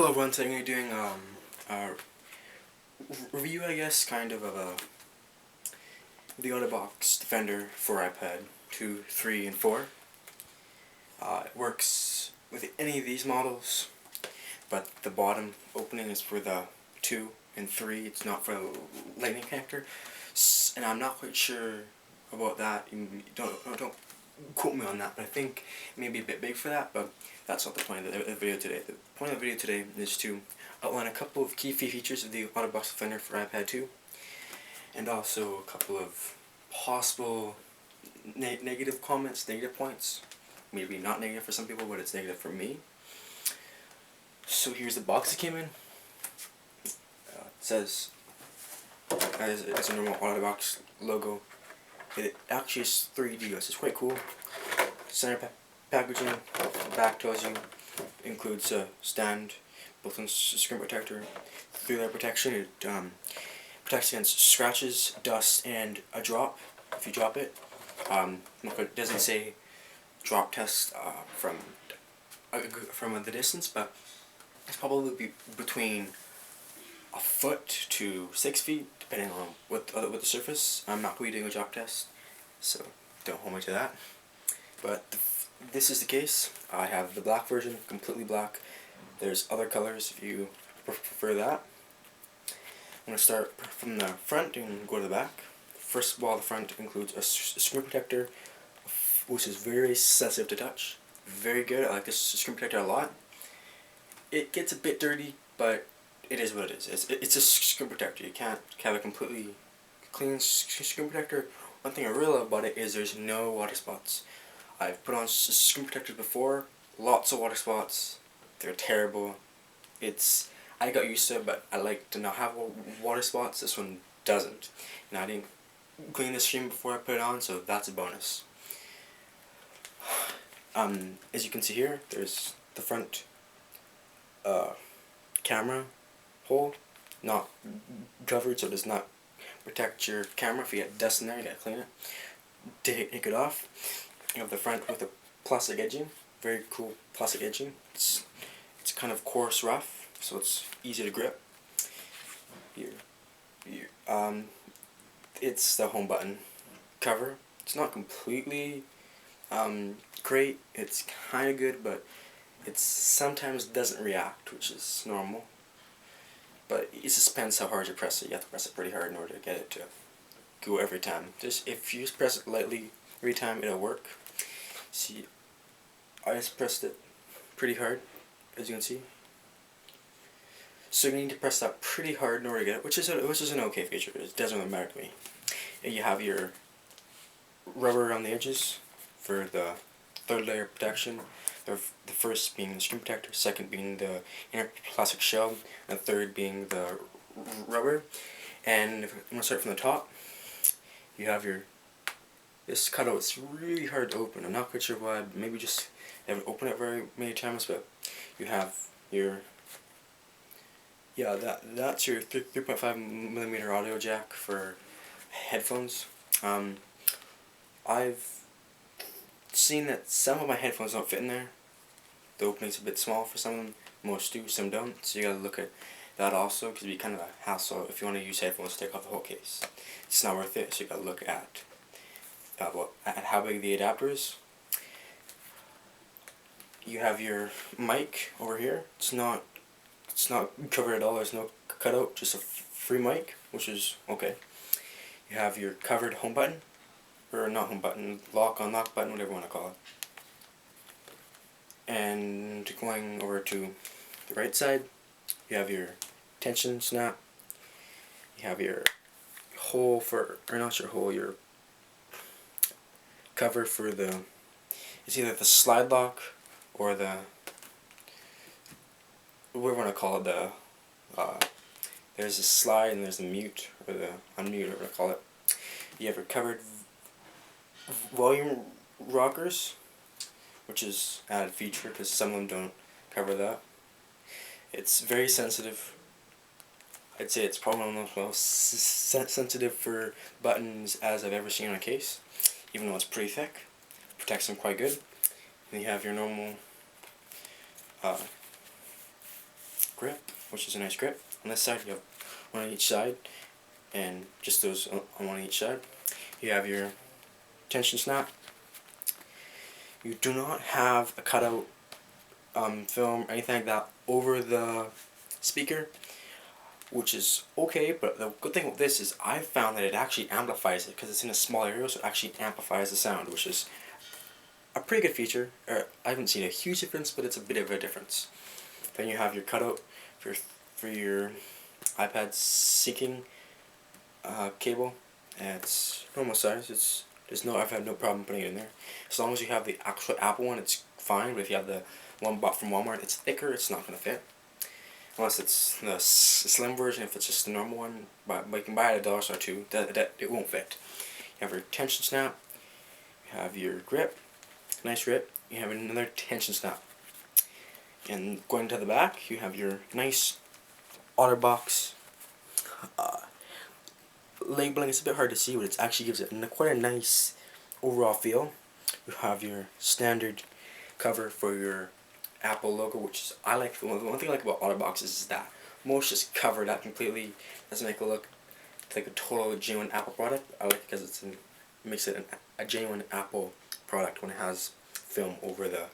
Hello everyone, today I'm doing a review, I guess, kind of the otterbox Defender for iPad 2, 3, and 4. It works with any of these models, but the bottom opening is for the 2 and 3. It's not for the lightning connector, and I'm not quite sure about that. Don't quote me on that, but I think it may be a bit big for that, but that's not the point of the video today. The point of the video today is to outline a couple of key features of the otterbox Defender for iPad 2, and also a couple of possible negative comments, negative points. Maybe not negative for some people, but it's negative for me. So here's the box it came in. It says, as a normal otterbox logo. It actually is 3D, so it's quite cool. Center packaging, the back tells you, includes a stand, built-in screen protector, 3-layer protection. It protects against scratches, dust, and a drop if you drop it. It doesn't say drop test from the distance, but it's probably between a foot to 6 feet, depending on what the surface. I'm not going to be doing a drop test, so don't hold me to that. But this is the case. I have the black version, completely black. There's other colors if you prefer that. I'm going to start from the front and go to the back. First of all, the front includes a screen protector, which is very sensitive to touch. Very good. I like this screen protector a lot. It gets a bit dirty, but it is what it is. It's a screen protector. You can't have a completely clean screen protector. One thing I really love about it is there's no water spots. I've put on screen protectors before, lots of water spots. They're terrible. I got used to it, but I like to not have water spots. This one doesn't. And I didn't clean the screen before I put it on, so that's a bonus. As you can see here, there's the front camera hole, not covered, so it does not protect your camera. If you get dust in there, you gotta clean it. Take it off. You have the front with the plastic edging, very cool plastic edging. It's kind of coarse rough, so it's easy to grip. It's the home button cover. It's not completely great. It's kind of good, but it sometimes doesn't react, which is normal. But it just depends how hard you press it. You have to press it pretty hard in order to get it to go every time. If you just press it lightly every time, it'll work. See, I just pressed it pretty hard, as you can see. So you need to press that pretty hard in order to get it, which is an okay feature. It doesn't really matter to me. And you have your rubber around the edges for the 3rd layer protection. The first being the screen protector, second being the inner plastic shell, and third being the rubber. And I'm going to start from the top. You have this cutout. It's really hard to open. I'm not quite sure why. Maybe just haven't opened it very many times, but you have your that's your 3.5mm audio jack for headphones. I've seen that some of my headphones don't fit in there. The opening's a bit small for some of them. Most do, some don't. So you gotta look at that also, because it'd be kind of a hassle if you want to use headphones to take off the whole case. It's not worth it. So you gotta look at how big the adapter is. You have your mic over here. It's not covered at all. There's no cutout, just a free mic, which is okay. You have your covered home button, or not home button, unlock button, whatever you want to call it. And going over to the right side, you have your tension snap. You have your hole your cover for it's either the slide lock or the, whatever you want to call it, there's a slide and there's the mute, or the unmute, or whatever you call it. You have your covered volume rockers, which is an added feature because some of them don't cover that. It's very sensitive. I'd say it's probably one of the most sensitive for buttons as I've ever seen on a case, even though it's pretty thick. Protects them quite good. And you have your normal which is a nice grip. On this side you have one on each side, and just those on one on each side. You have your tension snap. You do not have a cutout film or anything like that over the speaker, which is okay, but the good thing with this is I found that it actually amplifies it because it's in a small area, so it actually amplifies the sound, which is a pretty good feature. I haven't seen a huge difference, but it's a bit of a difference. Then you have your cutout for your iPad syncing cable, and it's normal size. I've had no problem putting it in there. As long as you have the actual Apple one, it's fine. But if you have the one bought from Walmart, it's thicker. It's not gonna fit. Unless it's the slim version. If it's just the normal one, but you can buy it at $1 or $2. That it won't fit. You have your tension snap. You have your grip. Nice grip. You have another tension snap. And going to the back, you have your nice otterbox. Labeling is a bit hard to see, but it actually gives it quite a nice overall feel. You have your standard cover for your Apple logo, which is I like. The one thing I like about otterboxes is that most just cover that completely. Doesn't make it look like a total genuine Apple product. I like it because it makes it a genuine Apple product when it has film over the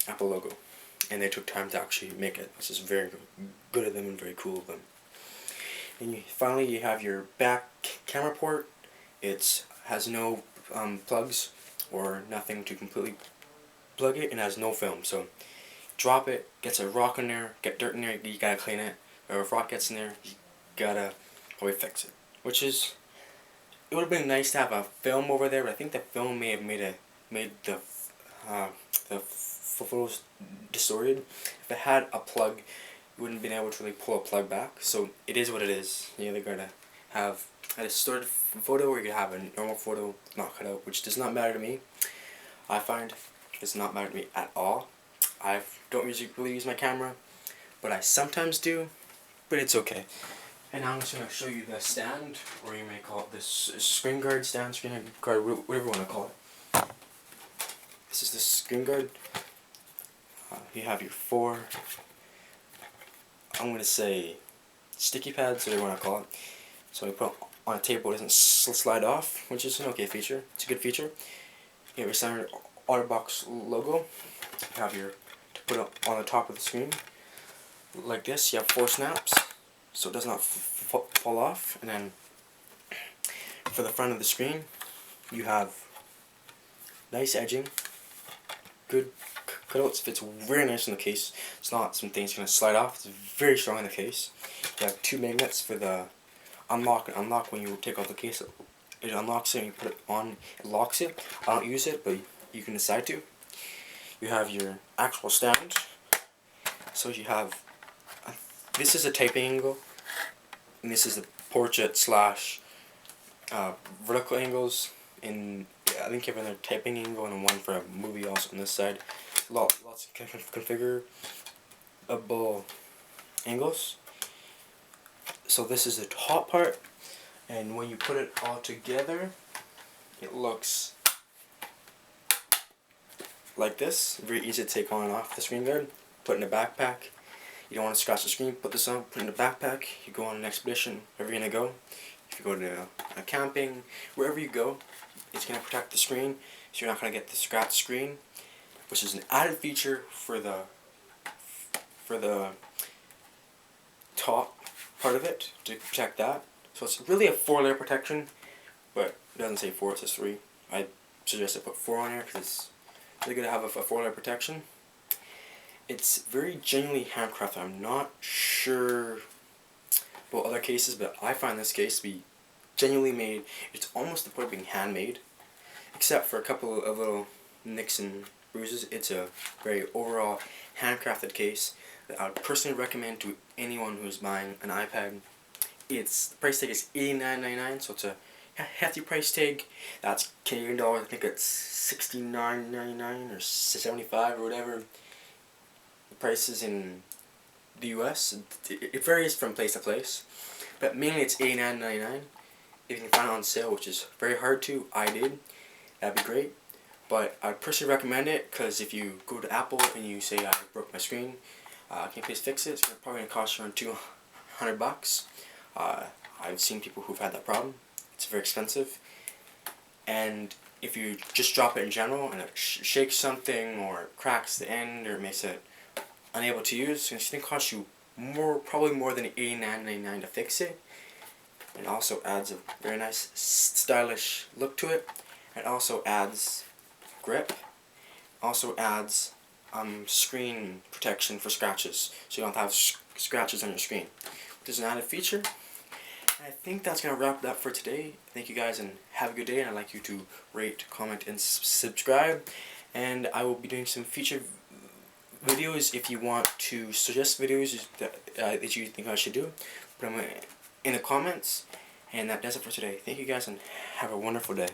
Apple logo, and they took time to actually make it. This is very good of them and very cool of them. And finally, you have your back camera port. It has no plugs or nothing to completely plug it, and has no film. So drop it, gets a rock in there, get dirt in there, you gotta clean it. Or if rock gets in there, you gotta probably fix it. Which is, it would have been nice to have a film over there, but I think the film may have made the photos distorted. If it had a plug, you wouldn't have been able to really pull a plug back. So it is what it is. You either gotta have a distorted photo, or you could have a normal photo not cut out, which does not matter to me. I find it does not matter to me at all. I don't usually really use my camera, but I sometimes do, but it's okay. And now I'm just going to show you the stand, or you may call it this screen guard stand, screen guard, whatever you want to call it. This is the screen guard. You have your 4, I'm going to say, sticky pads, whatever you want to call it. So you put it on a table, it doesn't slide off, which is an okay feature. It's a good feature. You have your standard otterbox logo. You have your, to put it on the top of the screen, like this. You have 4 snaps, so it does not fall off. And then for the front of the screen, you have nice edging, good cutouts. Fits very nice in the case. It's not some things going to slide off. It's very strong in the case. You have 2 magnets for the unlock and unlock. When you take off the case, it unlocks it and you put it on, it locks it. I don't use it, but you can decide to. You have your actual stand. So you have, this is a typing angle, and this is the portrait slash vertical angles. And I think you have another typing angle and one for a movie also on this side. Lots of configurable angles. So this is the top part, and when you put it all together, it looks like this. Very easy to take on and off the screen guard. Put in a backpack. You don't want to scratch the screen, put this on, put it in a backpack. You go on an expedition, wherever you're going to go. If you go to a camping, wherever you go, it's going to protect the screen, so you're not going to get the scratch screen, which is an added feature for the top part of it, to protect that. So it's really a 4-layer protection, but it doesn't say 4, it says 3. I suggest I put 4 on here because it's really good to have a 4-layer protection. It's very genuinely handcrafted. I'm not sure about other cases, but I find this case to be genuinely made. It's almost the point of being handmade, except for a couple of little nicks and bruises. It's a very overall handcrafted case that I would personally recommend to anyone who's buying an iPad. The price tag is $89.99, so it's a hefty price tag. That's Canadian dollars. I think it's $69.99 or $75 or whatever. The prices in the US, it varies from place to place, but mainly it's $89.99. If you can find it on sale, which is very hard to, I did, that'd be great. But I'd personally recommend it, because if you go to Apple and you say I broke my screen, Can you please fix it? It's probably going to cost you around $200. I've seen people who've had that problem. It's very expensive. And if you just drop it in general and it shakes something or it cracks the end or it makes it unable to use, it's going to cost you probably more than $89.99 to fix it. It also adds a very nice stylish look to it. It also adds grip. Also adds screen protection for scratches, so you don't have scratches on your screen. Which is an added feature. And I think that's going to wrap it up for today. Thank you guys and have a good day, and I'd like you to rate, comment, and subscribe. And I will be doing some future videos. If you want to suggest videos that you think I should do, put them in the comments. And that does it for today. Thank you guys and have a wonderful day.